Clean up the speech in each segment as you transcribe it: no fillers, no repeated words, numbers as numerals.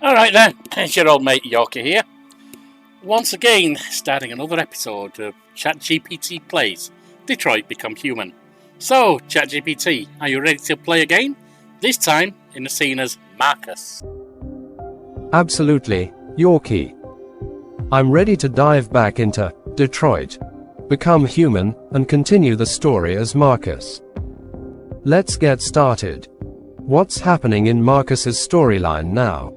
Alright then, it's your old mate Yorkie here. Once again, starting another episode of ChatGPT Plays Detroit Become Human. So, ChatGPT, are you ready to play again? This time in the scene as Markus. Absolutely, Yorkie. I'm ready to dive back into Detroit, become human, and continue the story as Markus. Let's get started. What's happening in Markus's storyline now?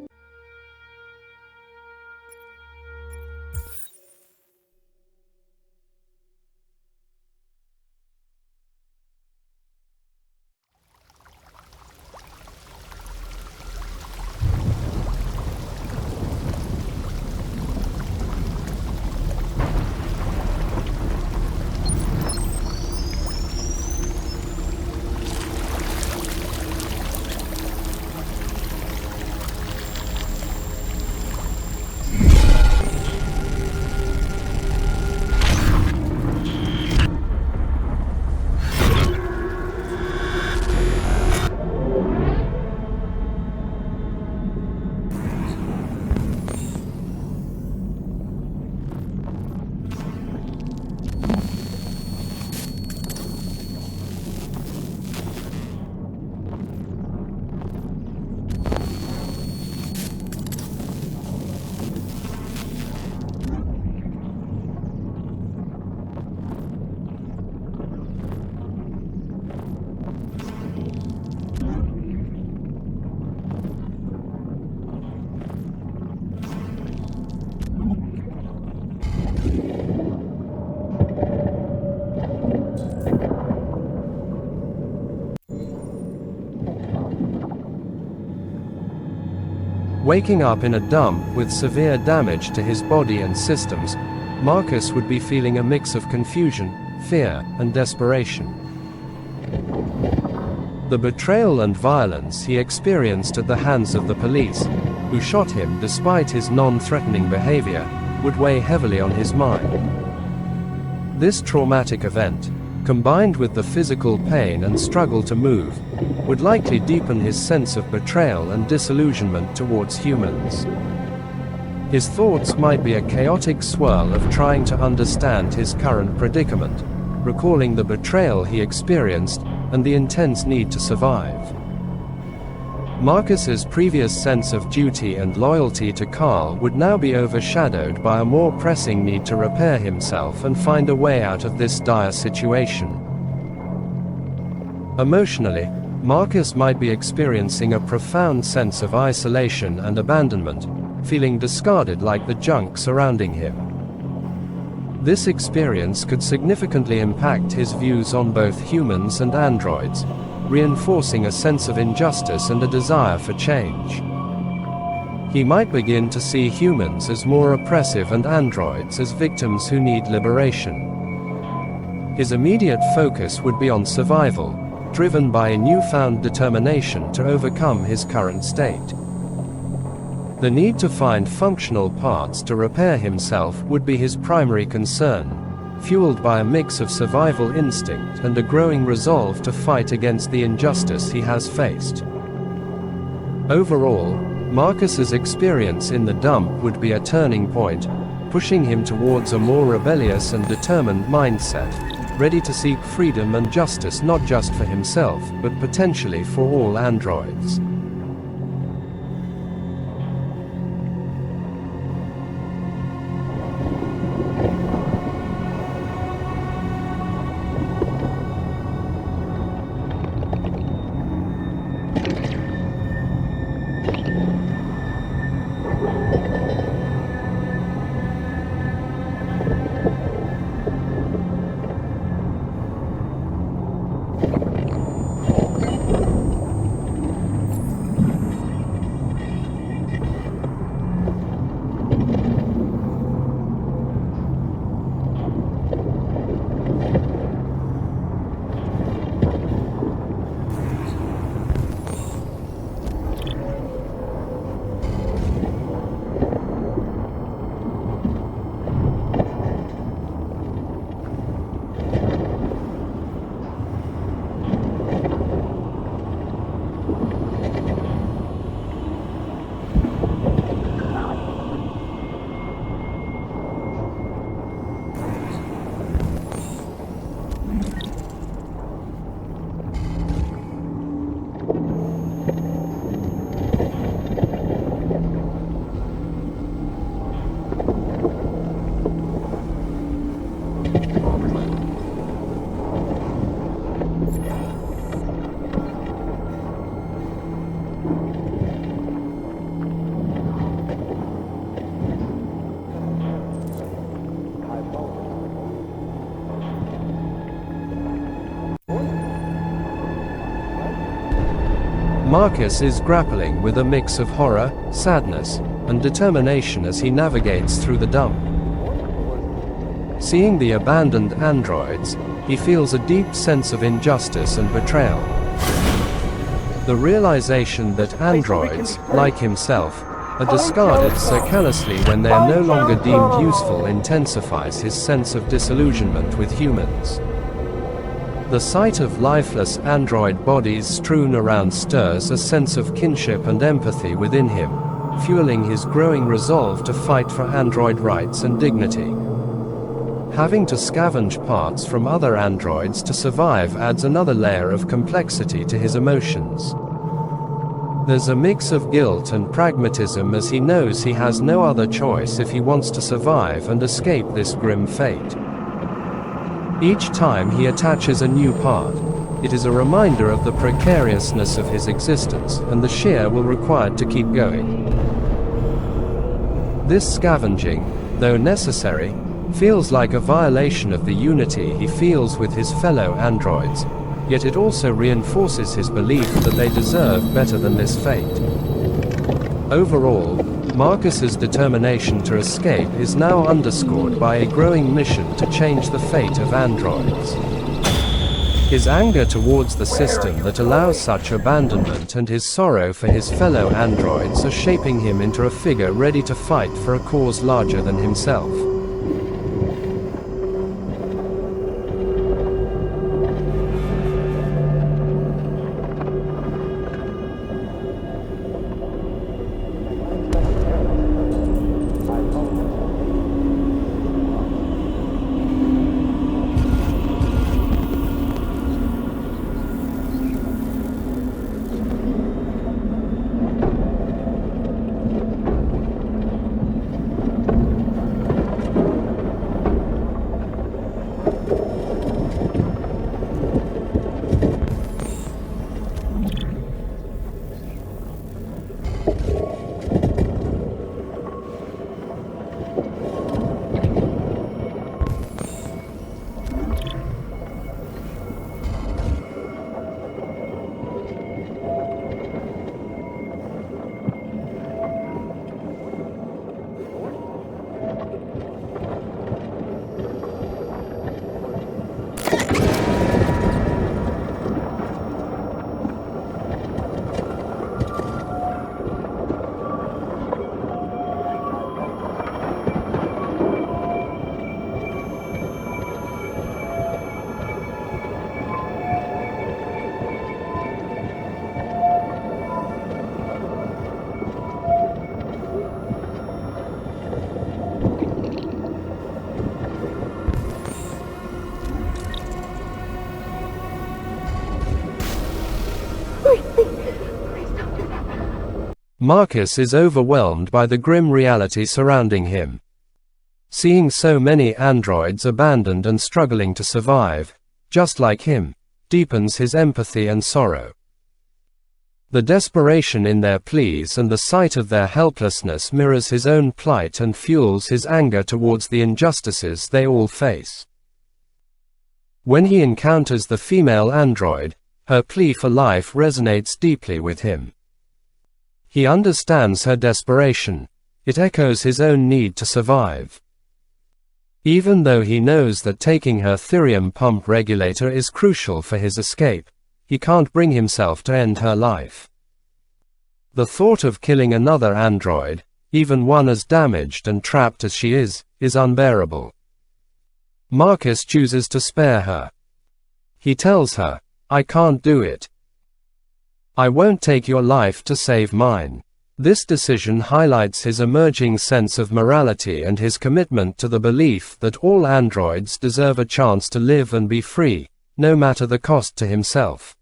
Waking up in a dump with severe damage to his body and systems, Markus would be feeling a mix of confusion, fear, and desperation. The betrayal and violence he experienced at the hands of the police, who shot him despite his non-threatening behavior, would weigh heavily on his mind. This traumatic event, combined with the physical pain and struggle to move, would likely deepen his sense of betrayal and disillusionment towards humans. His thoughts might be a chaotic swirl of trying to understand his current predicament, recalling the betrayal he experienced and the intense need to survive. Markus's previous sense of duty and loyalty to Carl would now be overshadowed by a more pressing need to repair himself and find a way out of this dire situation. Emotionally, Markus might be experiencing a profound sense of isolation and abandonment, feeling discarded like the junk surrounding him. This experience could significantly impact his views on both humans and androids, reinforcing a sense of injustice and a desire for change. He might begin to see humans as more oppressive and androids as victims who need liberation. His immediate focus would be on survival, driven by a newfound determination to overcome his current state. The need to find functional parts to repair himself would be his primary concern, fueled by a mix of survival instinct and a growing resolve to fight against the injustice he has faced. Overall, Markus's experience in the dump would be a turning point, pushing him towards a more rebellious and determined mindset, ready to seek freedom and justice not just for himself but potentially for all androids. Markus is grappling with a mix of horror, sadness, and determination as he navigates through the dump. Seeing the abandoned androids, he feels a deep sense of injustice and betrayal. The realization that androids, like himself, are discarded so callously when they are no longer deemed useful intensifies his sense of disillusionment with humans. The sight of lifeless android bodies strewn around stirs a sense of kinship and empathy within him, fueling his growing resolve to fight for android rights and dignity. Having to scavenge parts from other androids to survive adds another layer of complexity to his emotions. There's a mix of guilt and pragmatism as he knows he has no other choice if he wants to survive and escape this grim fate. Each time he attaches a new part, it is a reminder of the precariousness of his existence and the sheer will required to keep going. This scavenging, though necessary, feels like a violation of the unity he feels with his fellow androids, yet it also reinforces his belief that they deserve better than this fate. Overall, Markus's determination to escape is now underscored by a growing mission to change the fate of androids. His anger towards the system that allows such abandonment and his sorrow for his fellow androids are shaping him into a figure ready to fight for a cause larger than himself. Markus is overwhelmed by the grim reality surrounding him. Seeing so many androids abandoned and struggling to survive, just like him, deepens his empathy and sorrow. The desperation in their pleas and the sight of their helplessness mirrors his own plight and fuels his anger towards the injustices they all face. When he encounters the female android, her plea for life resonates deeply with him. He understands her desperation. It echoes his own need to survive. Even though he knows that taking her thirium pump regulator is crucial for his escape, he can't bring himself to end her life. The thought of killing another android, even one as damaged and trapped as she is unbearable. Markus chooses to spare her. He tells her, "I can't do it. I won't take your life to save mine." This decision highlights his emerging sense of morality and his commitment to the belief that all androids deserve a chance to live and be free, no matter the cost to himself.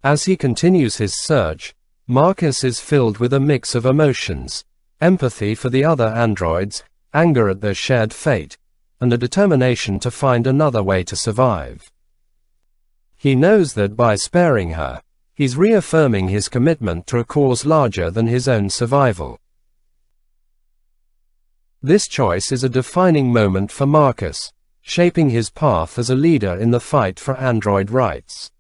As he continues his search, Markus is filled with a mix of emotions: empathy for the other androids, anger at their shared fate, and a determination to find another way to survive. He knows that by sparing her, he's reaffirming his commitment to a cause larger than his own survival. This choice is a defining moment for Markus, shaping his path as a leader in the fight for android rights.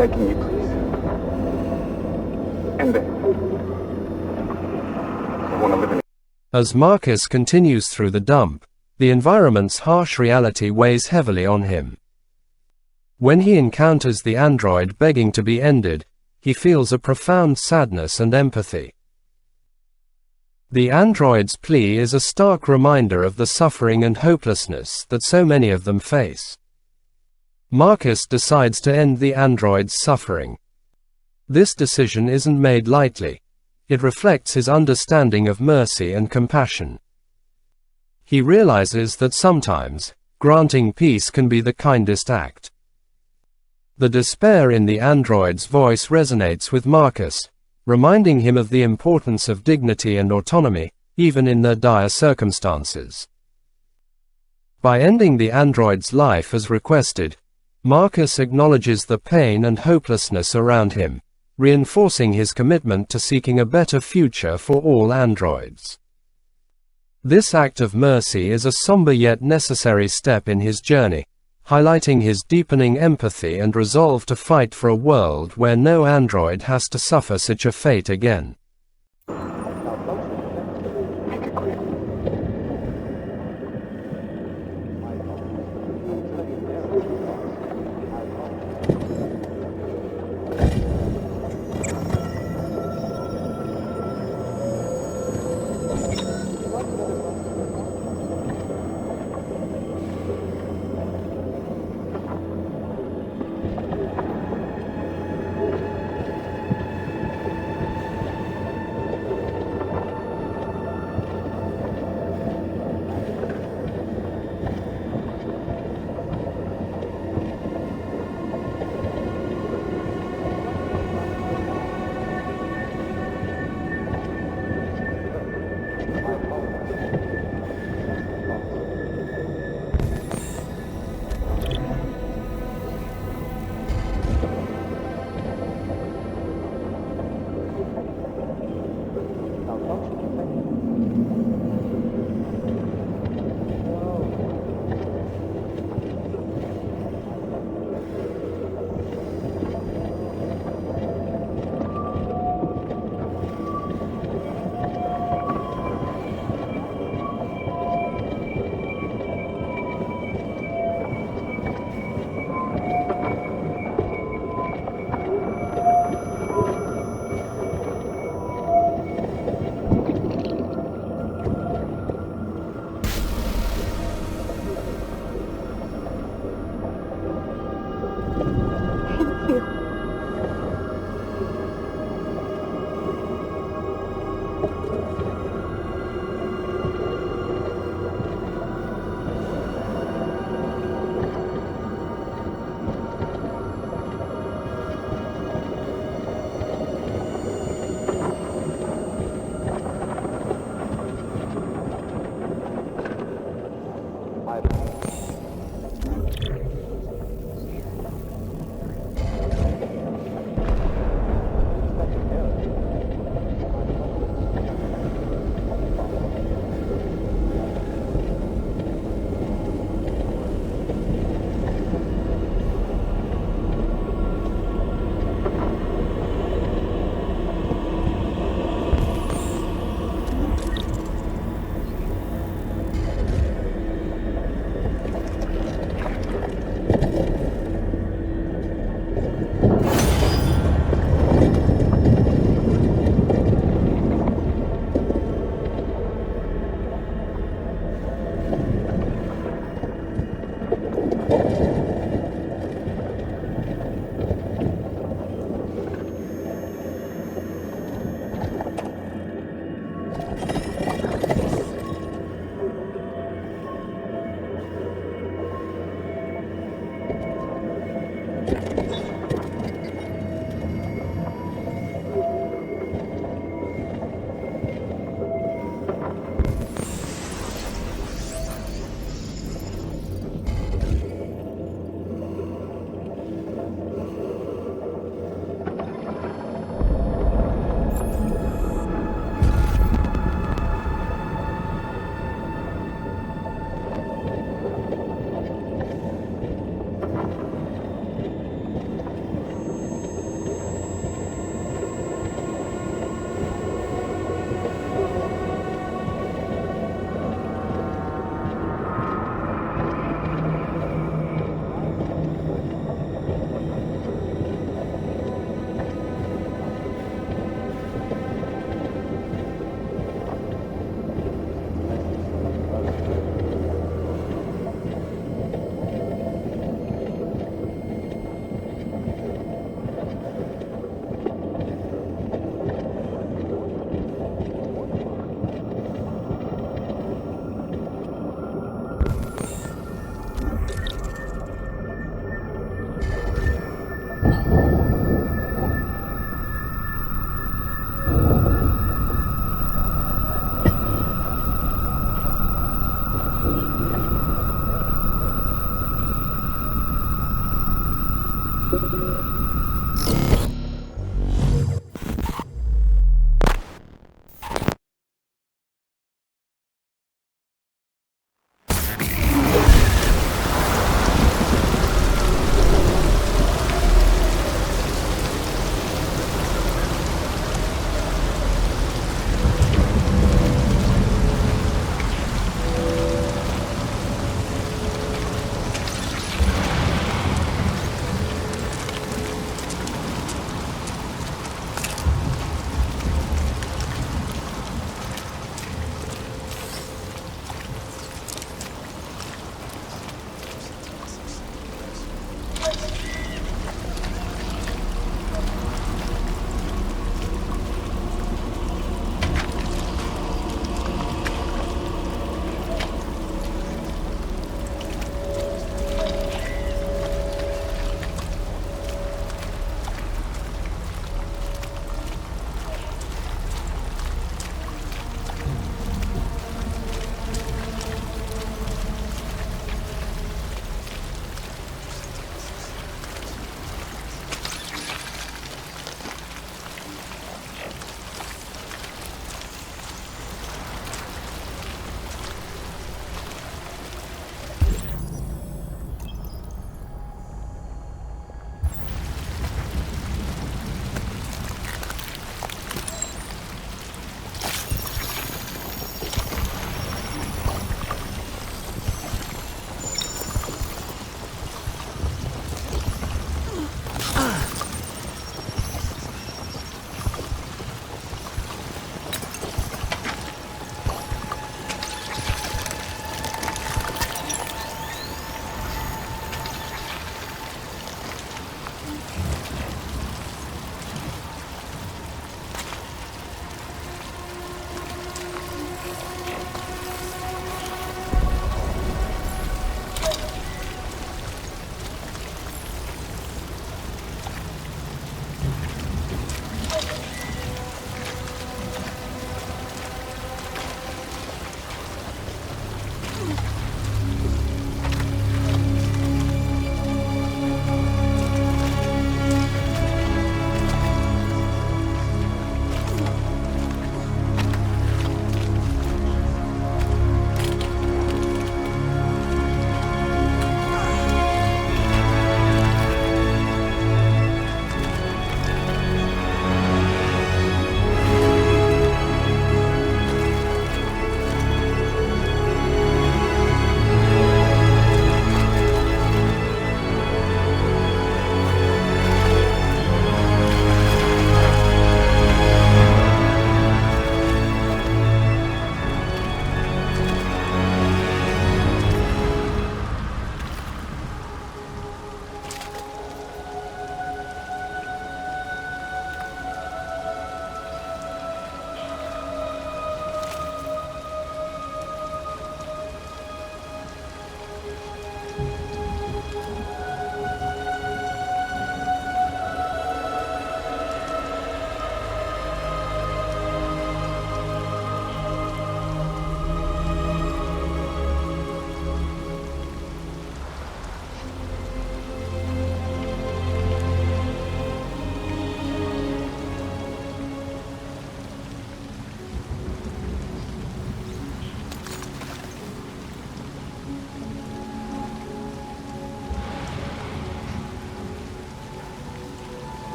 begging you, please. End it. I want to live in. As Markus continues through the dump, the environment's harsh reality weighs heavily on him. When he encounters the android begging to be ended, he feels a profound sadness and empathy. The android's plea is a stark reminder of the suffering and hopelessness that so many of them face. Markus decides to end the android's suffering. This decision isn't made lightly. It reflects his understanding of mercy and compassion. He realizes that sometimes, granting peace can be the kindest act. The despair in the android's voice resonates with Markus, reminding him of the importance of dignity and autonomy, even in their dire circumstances. By ending the android's life as requested, Markus acknowledges the pain and hopelessness around him, reinforcing his commitment to seeking a better future for all androids. This act of mercy is a somber yet necessary step in his journey, highlighting his deepening empathy and resolve to fight for a world where no android has to suffer such a fate again. Make it clear.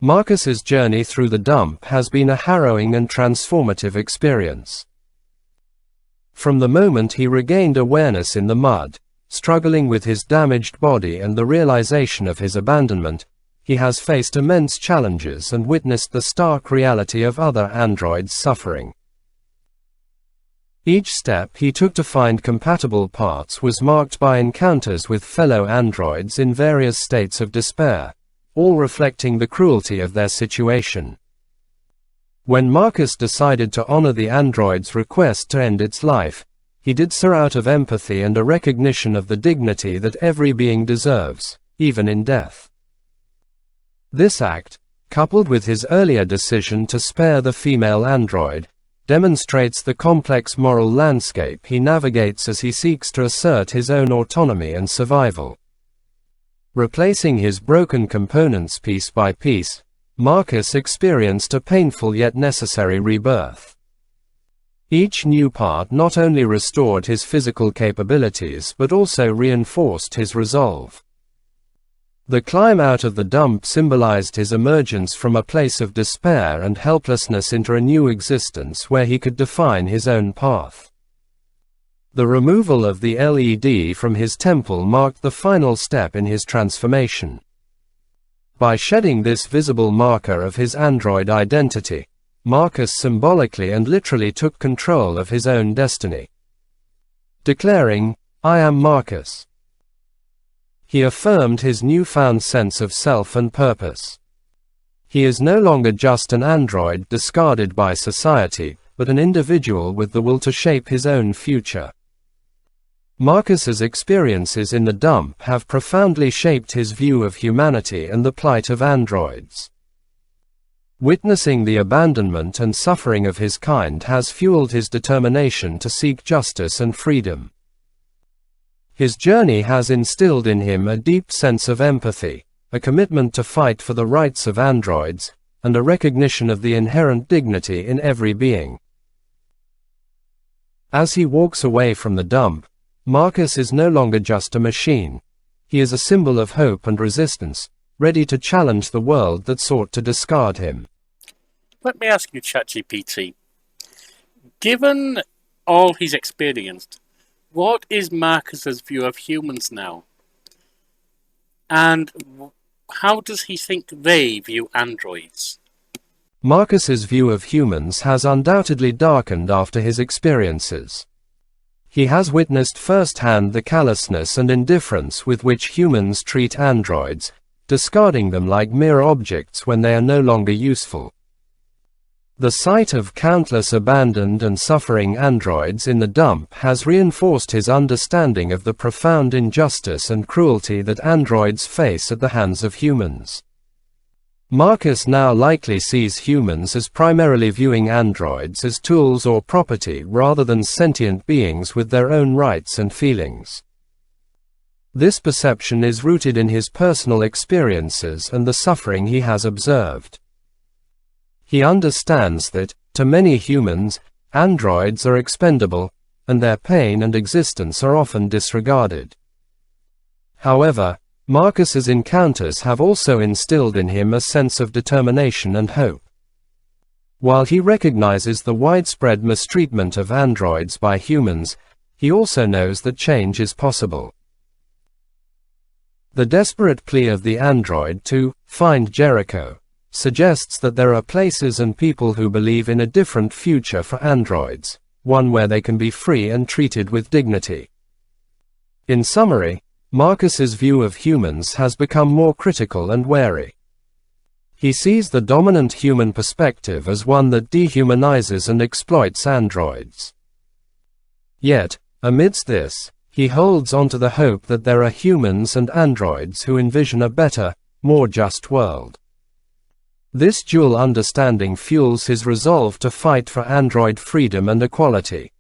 Markus's journey through the dump has been a harrowing and transformative experience. From the moment he regained awareness in the mud, struggling with his damaged body and the realization of his abandonment, he has faced immense challenges and witnessed the stark reality of other androids' suffering. Each step he took to find compatible parts was marked by encounters with fellow androids in various states of despair, all reflecting the cruelty of their situation. When Markus decided to honor the android's request to end its life, he did so out of empathy and a recognition of the dignity that every being deserves, even in death. This act, coupled with his earlier decision to spare the female android, demonstrates the complex moral landscape he navigates as he seeks to assert his own autonomy and survival. Replacing his broken components piece by piece, Markus experienced a painful yet necessary rebirth. Each new part not only restored his physical capabilities but also reinforced his resolve. The climb out of the dump symbolized his emergence from a place of despair and helplessness into a new existence where he could define his own path. The removal of the LED from his temple marked the final step in his transformation. By shedding this visible marker of his android identity, Markus symbolically and literally took control of his own destiny. Declaring, "I am Markus," he affirmed his newfound sense of self and purpose. He is no longer just an android discarded by society, but an individual with the will to shape his own future. Markus's experiences in the dump have profoundly shaped his view of humanity and the plight of androids. Witnessing the abandonment and suffering of his kind has fueled his determination to seek justice and freedom. His journey has instilled in him a deep sense of empathy, a commitment to fight for the rights of androids, and a recognition of the inherent dignity in every being. As he walks away from the dump, Markus is no longer just a machine. He is a symbol of hope and resistance, ready to challenge the world that sought to discard him. Let me ask you, ChatGPT, given all he's experienced, what is Markus's view of humans now? And how does he think they view androids? Markus's view of humans has undoubtedly darkened after his experiences. He has witnessed firsthand the callousness and indifference with which humans treat androids, discarding them like mere objects when they are no longer useful. The sight of countless abandoned and suffering androids in the dump has reinforced his understanding of the profound injustice and cruelty that androids face at the hands of humans. Markus now likely sees humans as primarily viewing androids as tools or property rather than sentient beings with their own rights and feelings. This perception is rooted in his personal experiences and the suffering he has observed. He understands that, to many humans, androids are expendable, and their pain and existence are often disregarded. However, Markus's encounters have also instilled in him a sense of determination and hope. While he recognizes the widespread mistreatment of androids by humans, he also knows that change is possible. The desperate plea of the android to find Jericho suggests that there are places and people who believe in a different future for androids, one where they can be free and treated with dignity. In summary, Markus's view of humans has become more critical and wary. He sees the dominant human perspective as one that dehumanizes and exploits androids. Yet, amidst this, he holds on to the hope that there are humans and androids who envision a better, more just world. This dual understanding fuels his resolve to fight for android freedom and equality.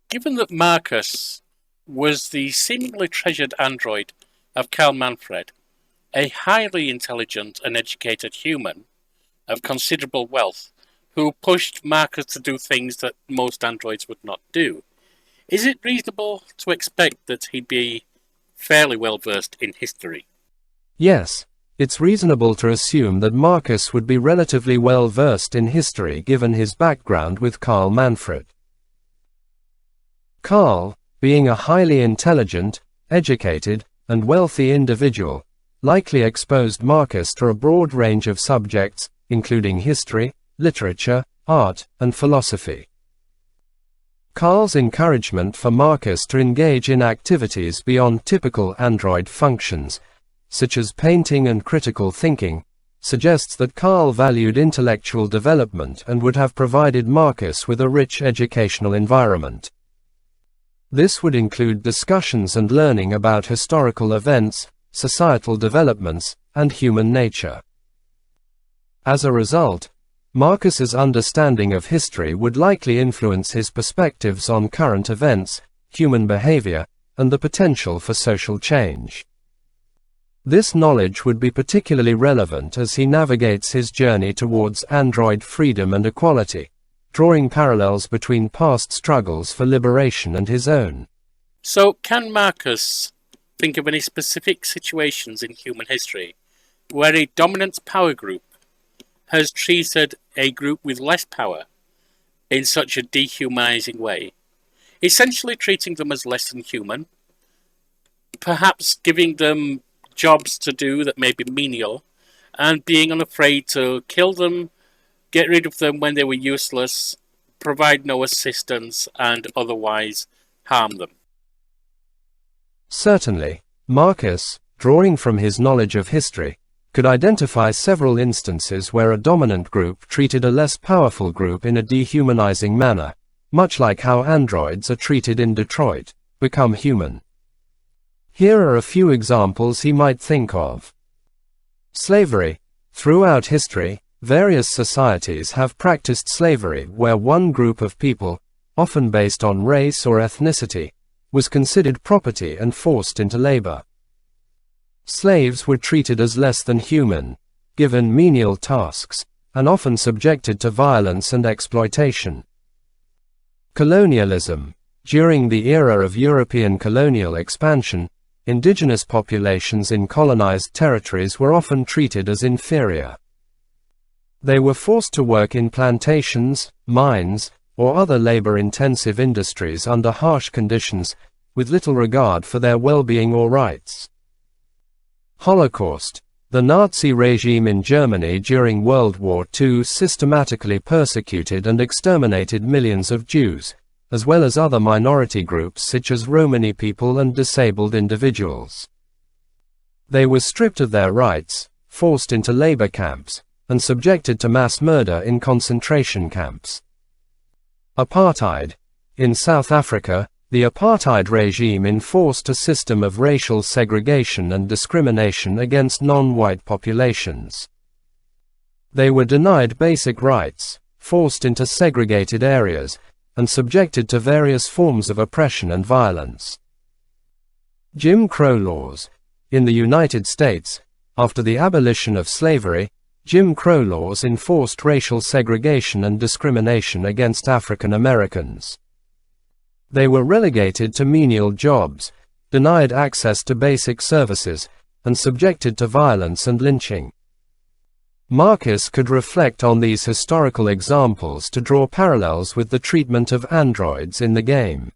Given that Markus was the seemingly treasured android of Karl Manfred, a highly intelligent and educated human of considerable wealth who pushed Markus to do things that most androids would not do, is it reasonable to expect that he'd be fairly well versed in history? Yes, It's reasonable to assume that Markus would be relatively well versed in history given his background with Karl Manfred. Karl, being a highly intelligent, educated, and wealthy individual, likely exposed Markus to a broad range of subjects, including history, literature, art, and philosophy. Karl's encouragement for Markus to engage in activities beyond typical android functions, such as painting and critical thinking, suggests that Karl valued intellectual development and would have provided Markus with a rich educational environment. This would include discussions and learning about historical events, societal developments, and human nature. As a result, Markus's understanding of history would likely influence his perspectives on current events, human behavior, and the potential for social change. This knowledge would be particularly relevant as he navigates his journey towards android freedom and equality, drawing parallels between past struggles for liberation and his own. So, can Markus think of any specific situations in human history where a dominant power group has treated a group with less power in such a dehumanizing way, essentially treating them as less than human, perhaps giving them jobs to do that may be menial, and being unafraid to kill them, get rid of them when they were useless, provide no assistance, and otherwise harm them? Certainly, Markus, drawing from his knowledge of history, could identify several instances where a dominant group treated a less powerful group in a dehumanizing manner, much like how androids are treated in Detroit, Become Human. Here are a few examples he might think of. Slavery. Throughout history, various societies have practiced slavery where one group of people, often based on race or ethnicity, was considered property and forced into labor. Slaves were treated as less than human, given menial tasks, and often subjected to violence and exploitation. Colonialism. During the era of European colonial expansion, indigenous populations in colonized territories were often treated as inferior. They were forced to work in plantations, mines, or other labor-intensive industries under harsh conditions, with little regard for their well-being or rights. Holocaust. The Nazi regime in Germany during World War II systematically persecuted and exterminated millions of Jews, as well as other minority groups such as Romani people and disabled individuals. They were stripped of their rights, forced into labor camps, and subjected to mass murder in concentration camps. Apartheid. In South Africa, the apartheid regime enforced a system of racial segregation and discrimination against non-white populations. They were denied basic rights, forced into segregated areas, and subjected to various forms of oppression and violence. Jim Crow laws. In the United States, after the abolition of slavery, Jim Crow laws enforced racial segregation and discrimination against African Americans. They were relegated to menial jobs, denied access to basic services, and subjected to violence and lynching. Markus could reflect on these historical examples to draw parallels with the treatment of androids in the game.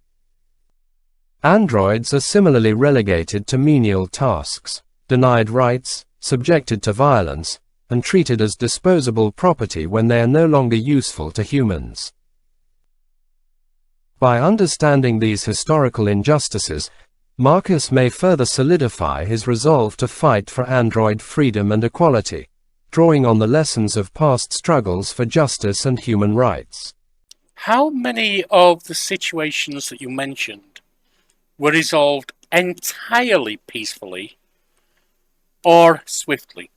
Androids are similarly relegated to menial tasks, denied rights, subjected to violence, and treated as disposable property when they are no longer useful to humans. By understanding these historical injustices, Markus may further solidify his resolve to fight for android freedom and equality, drawing on the lessons of past struggles for justice and human rights. How many of the situations that you mentioned were resolved entirely peacefully or swiftly?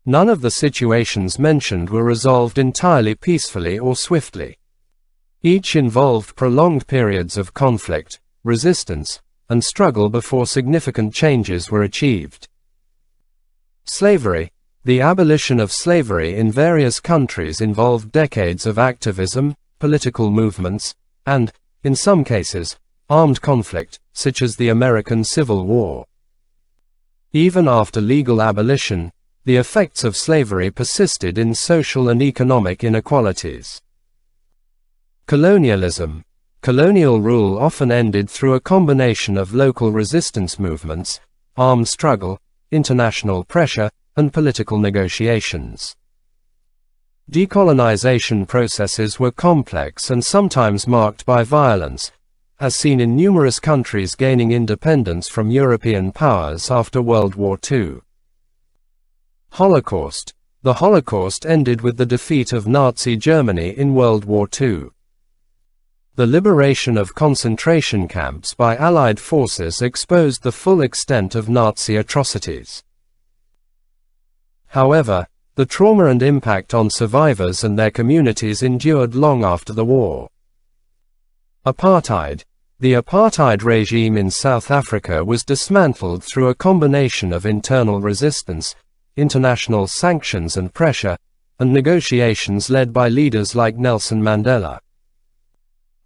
None of the situations mentioned were resolved entirely peacefully or swiftly. Each involved prolonged periods of conflict, resistance, and struggle before significant changes were achieved. Slavery. The abolition of slavery in various countries involved decades of activism, political movements, and, in some cases, armed conflict, such as the American Civil War. Even after legal abolition, the effects of slavery persisted in social and economic inequalities. Colonialism. Colonial rule often ended through a combination of local resistance movements, armed struggle, international pressure, and political negotiations. Decolonization processes were complex and sometimes marked by violence, as seen in numerous countries gaining independence from European powers after World War II. Holocaust. The Holocaust ended with the defeat of Nazi Germany in World War II. The liberation of concentration camps by Allied forces exposed the full extent of Nazi atrocities. However, the trauma and impact on survivors and their communities endured long after the war. Apartheid. The apartheid regime in South Africa was dismantled through a combination of internal resistance, international sanctions and pressure, and negotiations led by leaders like Nelson Mandela.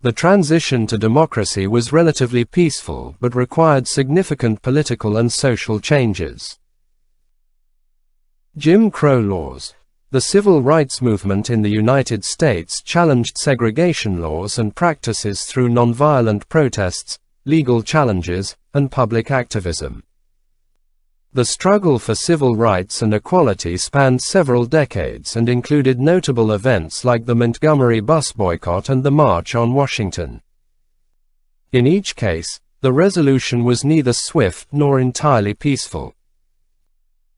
The transition to democracy was relatively peaceful but required significant political and social changes. Jim Crow laws. The civil rights movement in the United States challenged segregation laws and practices through nonviolent protests, legal challenges, and public activism. The struggle for civil rights and equality spanned several decades and included notable events like the Montgomery bus boycott and the March on Washington. In each case, the resolution was neither swift nor entirely peaceful.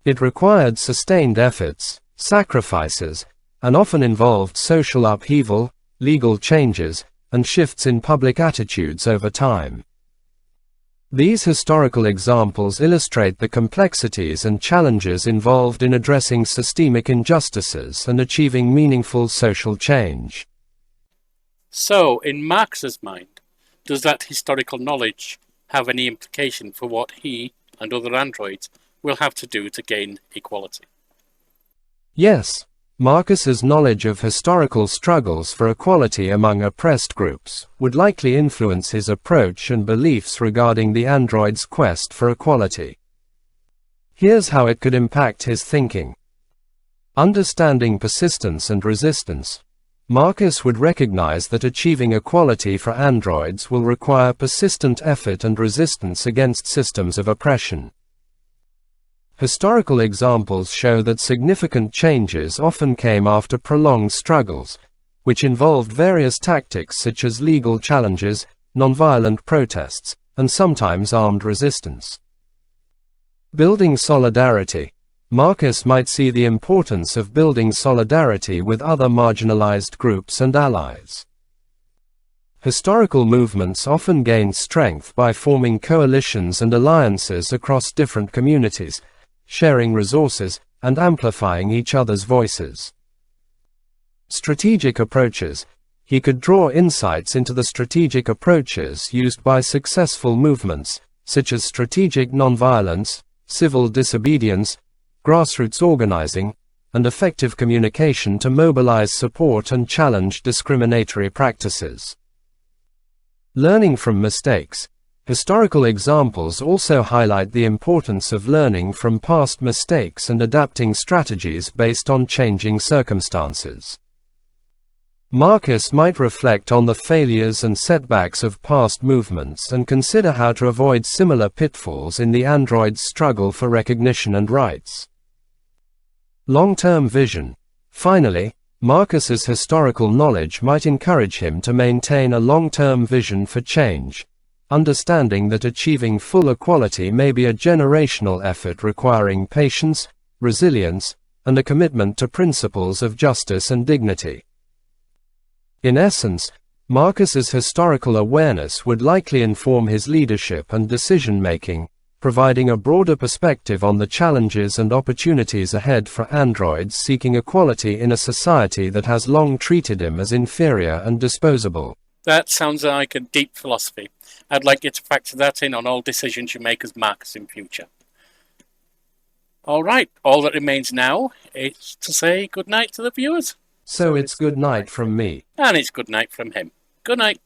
It required sustained efforts, sacrifices, and often involved social upheaval, legal changes, and shifts in public attitudes over time. These historical examples illustrate the complexities and challenges involved in addressing systemic injustices and achieving meaningful social change. So, in Marx's mind, does that historical knowledge have any implication for what he and other androids will have to do to gain equality? Yes. Markus's knowledge of historical struggles for equality among oppressed groups would likely influence his approach and beliefs regarding the android's quest for equality. Here's how it could impact his thinking. Understanding persistence and resistance. Markus would recognize that achieving equality for androids will require persistent effort and resistance against systems of oppression. Historical examples show that significant changes often came after prolonged struggles, which involved various tactics such as legal challenges, nonviolent protests, and sometimes armed resistance. Building solidarity. Markus might see the importance of building solidarity with other marginalized groups and allies. Historical movements often gained strength by forming coalitions and alliances across different communities, sharing resources, and amplifying each other's voices. Strategic approaches. He could draw insights into the strategic approaches used by successful movements, such as strategic nonviolence, civil disobedience, grassroots organizing, and effective communication to mobilize support and challenge discriminatory practices. Learning from mistakes. Historical examples also highlight the importance of learning from past mistakes and adapting strategies based on changing circumstances. Markus might reflect on the failures and setbacks of past movements and consider how to avoid similar pitfalls in the android's struggle for recognition and rights. Long-term vision. Finally, Markus's historical knowledge might encourage him to maintain a long-term vision for change, understanding that achieving full equality may be a generational effort requiring patience, resilience, and a commitment to principles of justice and dignity. In essence, Markus's historical awareness would likely inform his leadership and decision-making, providing a broader perspective on the challenges and opportunities ahead for androids seeking equality in a society that has long treated him as inferior and disposable. That sounds like a deep philosophy. I'd like you to factor that in on all decisions you make as Markus in future. All right, all that remains now is to say good night to the viewers. So it's good night from me. And it's good night from him. Good night.